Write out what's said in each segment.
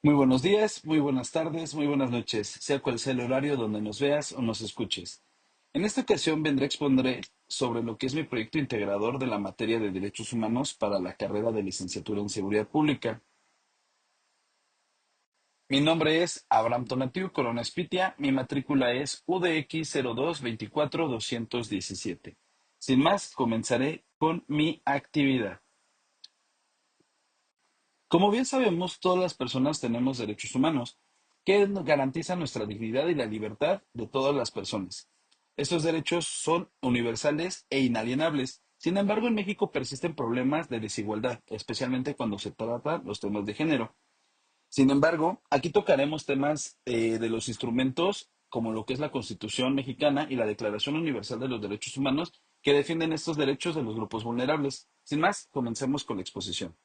Muy buenos días, muy buenas tardes, muy buenas noches, sea cual sea el horario donde nos veas o nos escuches. En esta ocasión vendré a exponer sobre lo que es mi proyecto integrador de la materia de Derechos Humanos para la carrera de licenciatura en Seguridad Pública. Mi nombre es Abraham Tonatiu Corona Espitia, mi matrícula es UDX 0224-217. Sin más, comenzaré con mi actividad. Como bien sabemos, todas las personas tenemos derechos humanos que garantizan nuestra dignidad y la libertad de todas las personas. Estos derechos son universales e inalienables. Sin embargo, en México persisten problemas de desigualdad, especialmente cuando se tratan los temas de género. Sin embargo, aquí tocaremos temas de los instrumentos como lo que es la Constitución mexicana y la Declaración Universal de los Derechos Humanos que defienden estos derechos de los grupos vulnerables. Sin más, comencemos con la exposición.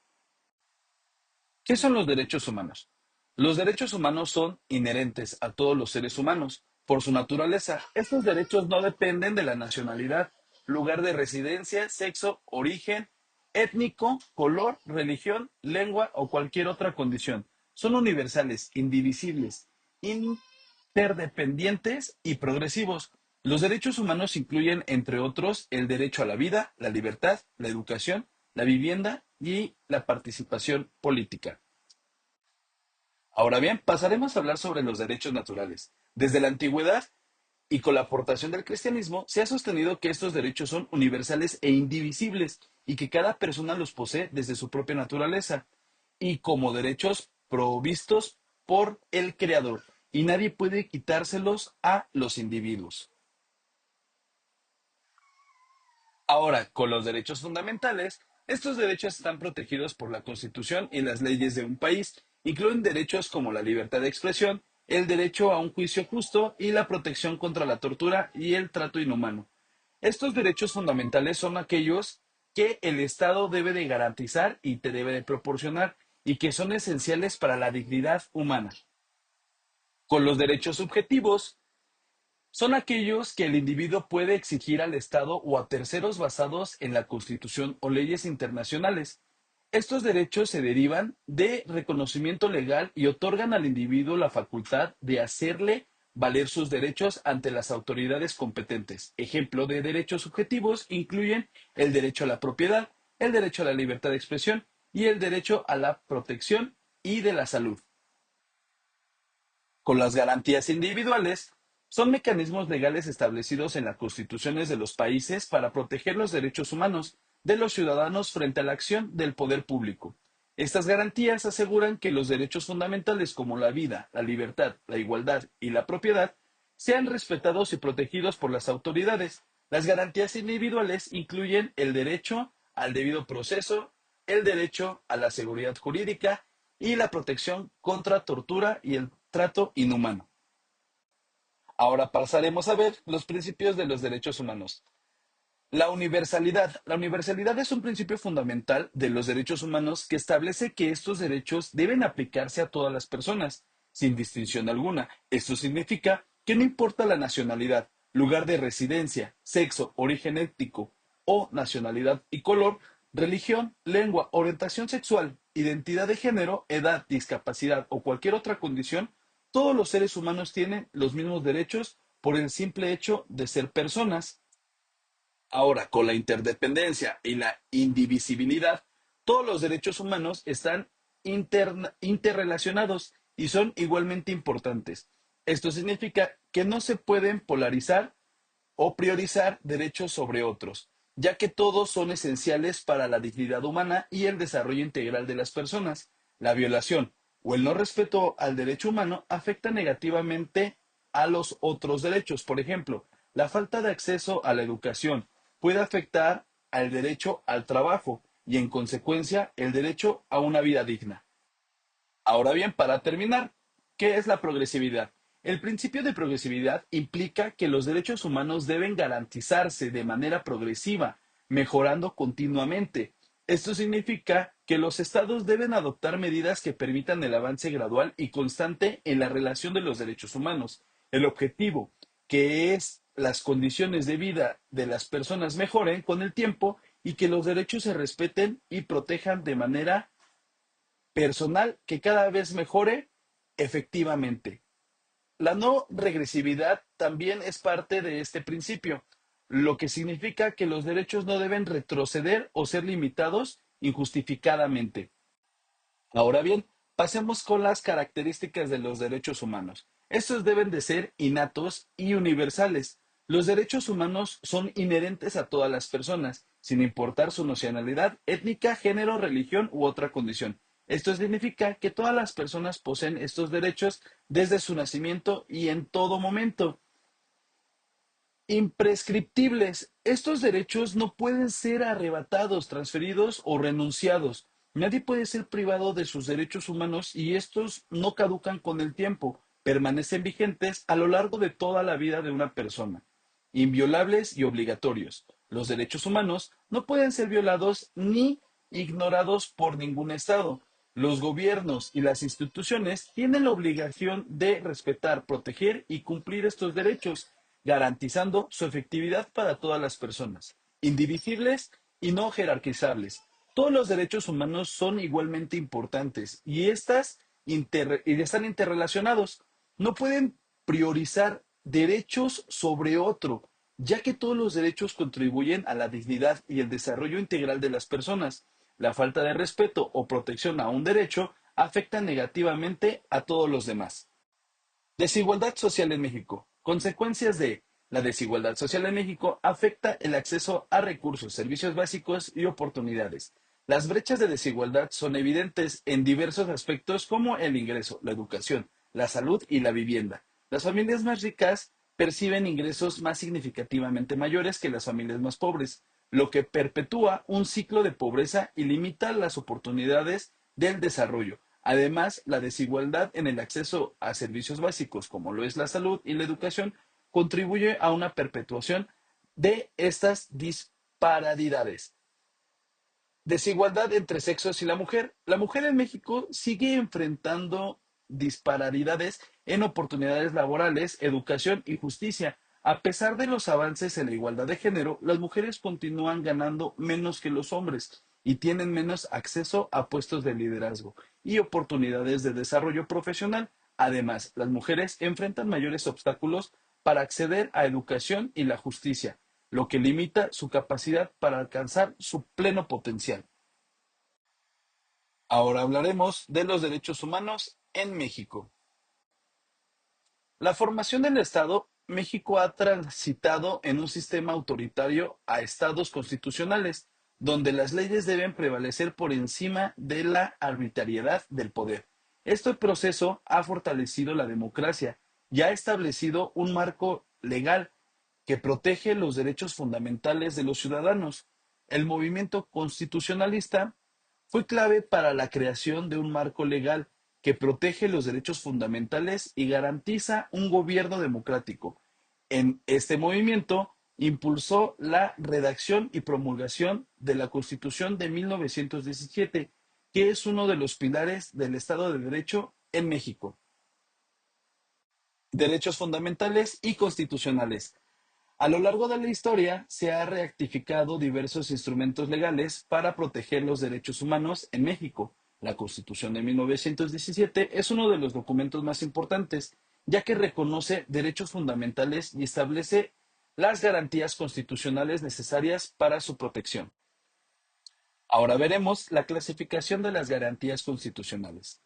¿Qué son los derechos humanos? Los derechos humanos son inherentes a todos los seres humanos. Por su naturaleza, estos derechos no dependen de la nacionalidad, lugar de residencia, sexo, origen étnico, color, religión, lengua o cualquier otra condición. Son universales, indivisibles, interdependientes y progresivos. Los derechos humanos incluyen, entre otros, el derecho a la vida, la libertad, la educación, la vivienda y la participación política. Ahora bien, pasaremos a hablar sobre los derechos naturales. Desde la antigüedad y con la aportación del cristianismo, se ha sostenido que estos derechos son universales e indivisibles y que cada persona los posee desde su propia naturaleza y como derechos provistos por el Creador, y nadie puede quitárselos a los individuos. Ahora, con los derechos fundamentales, estos derechos están protegidos por la Constitución y las leyes de un país. Incluyen derechos como la libertad de expresión, el derecho a un juicio justo y la protección contra la tortura y el trato inhumano. Estos derechos fundamentales son aquellos que el Estado debe de garantizar y te debe de proporcionar y que son esenciales para la dignidad humana. Con los derechos subjetivos, son aquellos que el individuo puede exigir al Estado o a terceros basados en la Constitución o leyes internacionales. Estos derechos se derivan de reconocimiento legal y otorgan al individuo la facultad de hacerle valer sus derechos ante las autoridades competentes. Ejemplo de derechos subjetivos incluyen el derecho a la propiedad, el derecho a la libertad de expresión y el derecho a la protección y de la salud. Con las garantías individuales, son mecanismos legales establecidos en las constituciones de los países para proteger los derechos humanos de los ciudadanos frente a la acción del poder público. Estas garantías aseguran que los derechos fundamentales como la vida, la libertad, la igualdad y la propiedad sean respetados y protegidos por las autoridades. Las garantías individuales incluyen el derecho al debido proceso, el derecho a la seguridad jurídica y la protección contra tortura y el trato inhumano. Ahora pasaremos a ver los principios de los derechos humanos. La universalidad. La universalidad es un principio fundamental de los derechos humanos que establece que estos derechos deben aplicarse a todas las personas, sin distinción alguna. Esto significa que no importa la nacionalidad, lugar de residencia, sexo, origen étnico o nacionalidad y color, religión, lengua, orientación sexual, identidad de género, edad, discapacidad o cualquier otra condición, todos los seres humanos tienen los mismos derechos por el simple hecho de ser personas. Ahora, con la interdependencia y la indivisibilidad, todos los derechos humanos están interrelacionados y son igualmente importantes. Esto significa que no se pueden polarizar o priorizar derechos sobre otros, ya que todos son esenciales para la dignidad humana y el desarrollo integral de las personas. La violación o el no respeto al derecho humano afecta negativamente a los otros derechos. Por ejemplo, la falta de acceso a la educación puede afectar al derecho al trabajo y, en consecuencia, el derecho a una vida digna. Ahora bien, para terminar, ¿qué es la progresividad? El principio de progresividad implica que los derechos humanos deben garantizarse de manera progresiva, mejorando continuamente. Esto significa que los estados deben adoptar medidas que permitan el avance gradual y constante en la relación de los derechos humanos. El objetivo, que es las condiciones de vida de las personas mejoren con el tiempo y que los derechos se respeten y protejan de manera personal que cada vez mejore efectivamente. La no regresividad también es parte de este principio, lo que significa que los derechos no deben retroceder o ser limitados injustificadamente. Ahora bien, pasemos con las características de los derechos humanos. Estos deben de ser innatos y universales. Los derechos humanos son inherentes a todas las personas, sin importar su nacionalidad, étnica, género, religión u otra condición. Esto significa que todas las personas poseen estos derechos desde su nacimiento y en todo momento. Imprescriptibles. Estos derechos no pueden ser arrebatados, transferidos o renunciados. Nadie puede ser privado de sus derechos humanos y estos no caducan con el tiempo, permanecen vigentes a lo largo de toda la vida de una persona. Inviolables y obligatorios. Los derechos humanos no pueden ser violados ni ignorados por ningún Estado. Los gobiernos y las instituciones tienen la obligación de respetar, proteger y cumplir estos derechos garantizando su efectividad para todas las personas, indivisibles y no jerarquizables. Todos los derechos humanos son igualmente importantes y están interrelacionados. No pueden priorizar derechos sobre otro, ya que todos los derechos contribuyen a la dignidad y el desarrollo integral de las personas. La falta de respeto o protección a un derecho afecta negativamente a todos los demás. Desigualdad social en México. Consecuencias de la desigualdad social en México afecta el acceso a recursos, servicios básicos y oportunidades. Las brechas de desigualdad son evidentes en diversos aspectos como el ingreso, la educación, la salud y la vivienda. Las familias más ricas perciben ingresos más significativamente mayores que las familias más pobres, lo que perpetúa un ciclo de pobreza y limita las oportunidades del desarrollo. Además, la desigualdad en el acceso a servicios básicos, como lo es la salud y la educación, contribuye a una perpetuación de estas disparidades. Desigualdad entre sexos y la mujer. La mujer en México sigue enfrentando disparidades en oportunidades laborales, educación y justicia. A pesar de los avances en la igualdad de género, las mujeres continúan ganando menos que los hombres y tienen menos acceso a puestos de liderazgo y oportunidades de desarrollo profesional. Además, las mujeres enfrentan mayores obstáculos para acceder a educación y la justicia, lo que limita su capacidad para alcanzar su pleno potencial. Ahora hablaremos de los derechos humanos en México. La formación del Estado, México ha transitado en un sistema autoritario a estados constitucionales, donde las leyes deben prevalecer por encima de la arbitrariedad del poder. Este proceso ha fortalecido la democracia y ha establecido un marco legal que protege los derechos fundamentales de los ciudadanos. El movimiento constitucionalista fue clave para la creación de un marco legal que protege los derechos fundamentales y garantiza un gobierno democrático. En este movimiento impulsó la redacción y promulgación de la Constitución de 1917, que es uno de los pilares del Estado de Derecho en México. Derechos fundamentales y constitucionales. A lo largo de la historia se han rectificado diversos instrumentos legales para proteger los derechos humanos en México. La Constitución de 1917 es uno de los documentos más importantes, ya que reconoce derechos fundamentales y establece las garantías constitucionales necesarias para su protección. Ahora veremos la clasificación de las garantías constitucionales.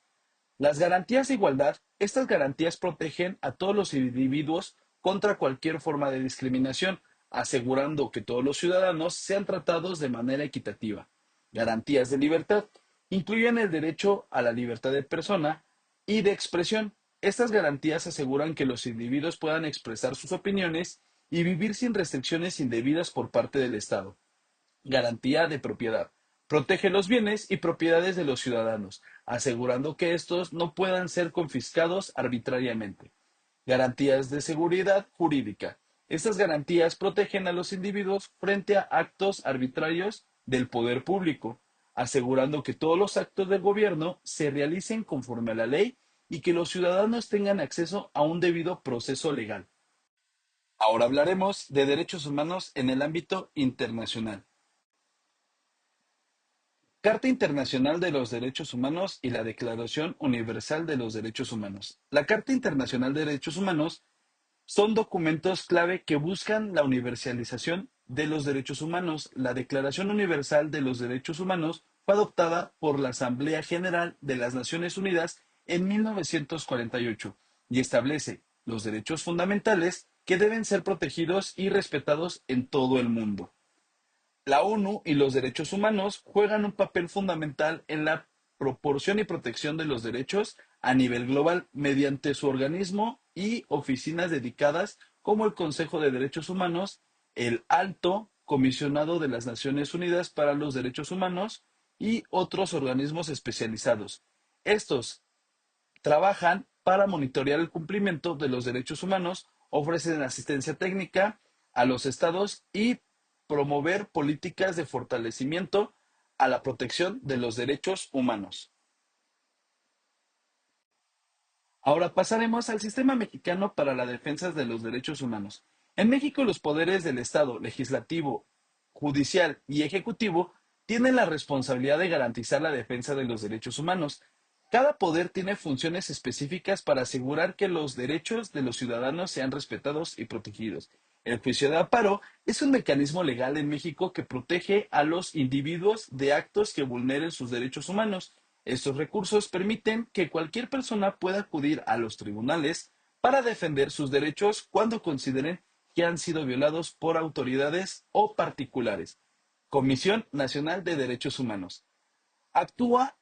Las garantías de igualdad, estas garantías protegen a todos los individuos contra cualquier forma de discriminación, asegurando que todos los ciudadanos sean tratados de manera equitativa. Garantías de libertad incluyen el derecho a la libertad de persona y de expresión. Estas garantías aseguran que los individuos puedan expresar sus opiniones y vivir sin restricciones indebidas por parte del Estado. Garantía de propiedad. Protege los bienes y propiedades de los ciudadanos, asegurando que estos no puedan ser confiscados arbitrariamente. Garantías de seguridad jurídica. Estas garantías protegen a los individuos frente a actos arbitrarios del poder público, asegurando que todos los actos del gobierno se realicen conforme a la ley y que los ciudadanos tengan acceso a un debido proceso legal. Ahora hablaremos de derechos humanos en el ámbito internacional. Carta Internacional de los Derechos Humanos y la Declaración Universal de los Derechos Humanos. La Carta Internacional de Derechos Humanos son documentos clave que buscan la universalización de los derechos humanos. La Declaración Universal de los Derechos Humanos fue adoptada por la Asamblea General de las Naciones Unidas en 1948 y establece los derechos fundamentales que deben ser protegidos y respetados en todo el mundo. La ONU y los derechos humanos juegan un papel fundamental en la proporción y protección de los derechos a nivel global mediante su organismo y oficinas dedicadas como el Consejo de Derechos Humanos, el Alto Comisionado de las Naciones Unidas para los Derechos Humanos y otros organismos especializados. Estos trabajan para monitorear el cumplimiento de los derechos humanos, ofrecen asistencia técnica a los estados y promover políticas de fortalecimiento a la protección de los derechos humanos. Ahora pasaremos al sistema mexicano para la defensa de los derechos humanos. En México, los poderes del Estado, legislativo, judicial y ejecutivo, tienen la responsabilidad de garantizar la defensa de los derechos humanos. Cada poder tiene funciones específicas para asegurar que los derechos de los ciudadanos sean respetados y protegidos. El juicio de amparo es un mecanismo legal en México que protege a los individuos de actos que vulneren sus derechos humanos. Estos recursos permiten que cualquier persona pueda acudir a los tribunales para defender sus derechos cuando consideren que han sido violados por autoridades o particulares. Comisión Nacional de Derechos Humanos. Actúa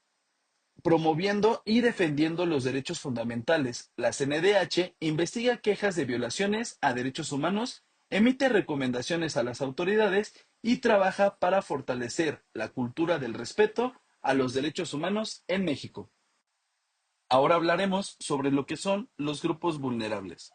promoviendo y defendiendo los derechos fundamentales. La CNDH investiga quejas de violaciones a derechos humanos, emite recomendaciones a las autoridades y trabaja para fortalecer la cultura del respeto a los derechos humanos en México. Ahora hablaremos sobre lo que son los grupos vulnerables.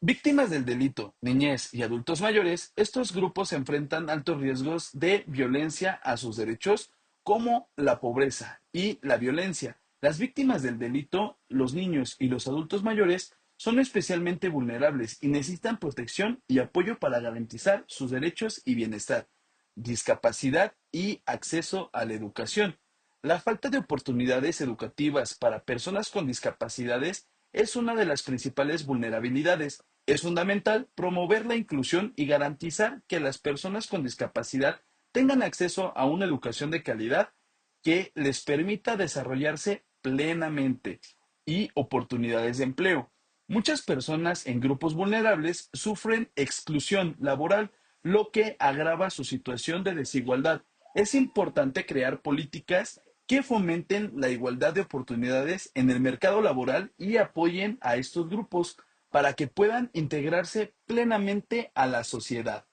Víctimas del delito, niñez y adultos mayores, estos grupos enfrentan altos riesgos de violencia a sus derechos, como la pobreza y la violencia. Las víctimas del delito, los niños y los adultos mayores, son especialmente vulnerables y necesitan protección y apoyo para garantizar sus derechos y bienestar, discapacidad y acceso a la educación. La falta de oportunidades educativas para personas con discapacidades es una de las principales vulnerabilidades. Es fundamental promover la inclusión y garantizar que las personas con discapacidad tengan acceso a una educación de calidad que les permita desarrollarse plenamente y oportunidades de empleo. Muchas personas en grupos vulnerables sufren exclusión laboral, lo que agrava su situación de desigualdad. Es importante crear políticas que fomenten la igualdad de oportunidades en el mercado laboral y apoyen a estos grupos para que puedan integrarse plenamente a la sociedad.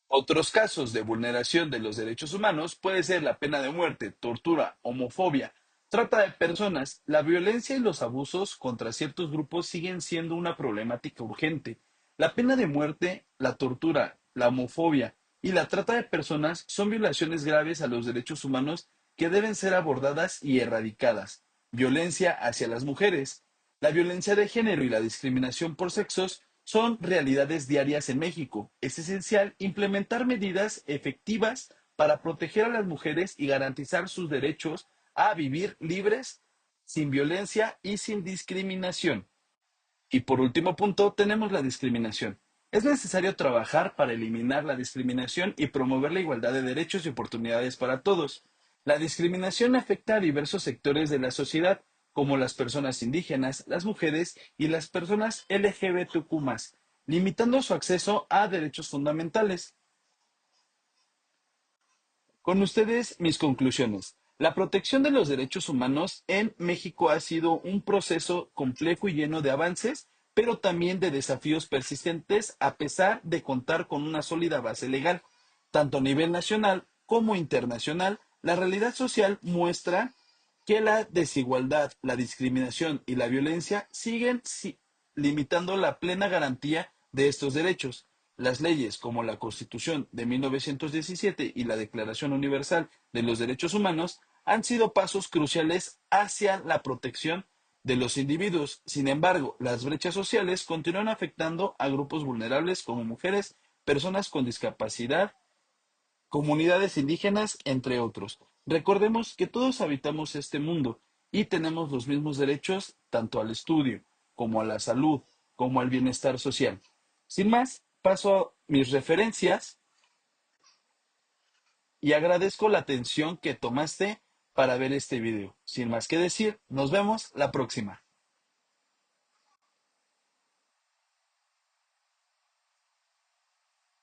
Otros casos de vulneración de los derechos humanos puede ser la pena de muerte, tortura, homofobia, trata de personas. La violencia y los abusos contra ciertos grupos siguen siendo una problemática urgente. La pena de muerte, la tortura, la homofobia y la trata de personas son violaciones graves a los derechos humanos que deben ser abordadas y erradicadas. Violencia hacia las mujeres. La violencia de género y la discriminación por sexos son realidades diarias en México. Es esencial implementar medidas efectivas para proteger a las mujeres y garantizar sus derechos a vivir libres, sin violencia y sin discriminación. Y por último punto, tenemos la discriminación. Es necesario trabajar para eliminar la discriminación y promover la igualdad de derechos y oportunidades para todos. La discriminación afecta a diversos sectores de la sociedad, como las personas indígenas, las mujeres y las personas LGBTQ+, limitando su acceso a derechos fundamentales. Con ustedes, mis conclusiones. La protección de los derechos humanos en México ha sido un proceso complejo y lleno de avances, pero también de desafíos persistentes a pesar de contar con una sólida base legal. Tanto a nivel nacional como internacional, la realidad social muestra que la desigualdad, la discriminación y la violencia siguen limitando la plena garantía de estos derechos. Las leyes como la Constitución de 1917 y la Declaración Universal de los Derechos Humanos han sido pasos cruciales hacia la protección de los individuos. Sin embargo, las brechas sociales continúan afectando a grupos vulnerables como mujeres, personas con discapacidad, comunidades indígenas, entre otros. Recordemos que todos habitamos este mundo y tenemos los mismos derechos tanto al estudio, como a la salud, como al bienestar social. Sin más, paso a mis referencias y agradezco la atención que tomaste para ver este video. Sin más que decir, nos vemos la próxima.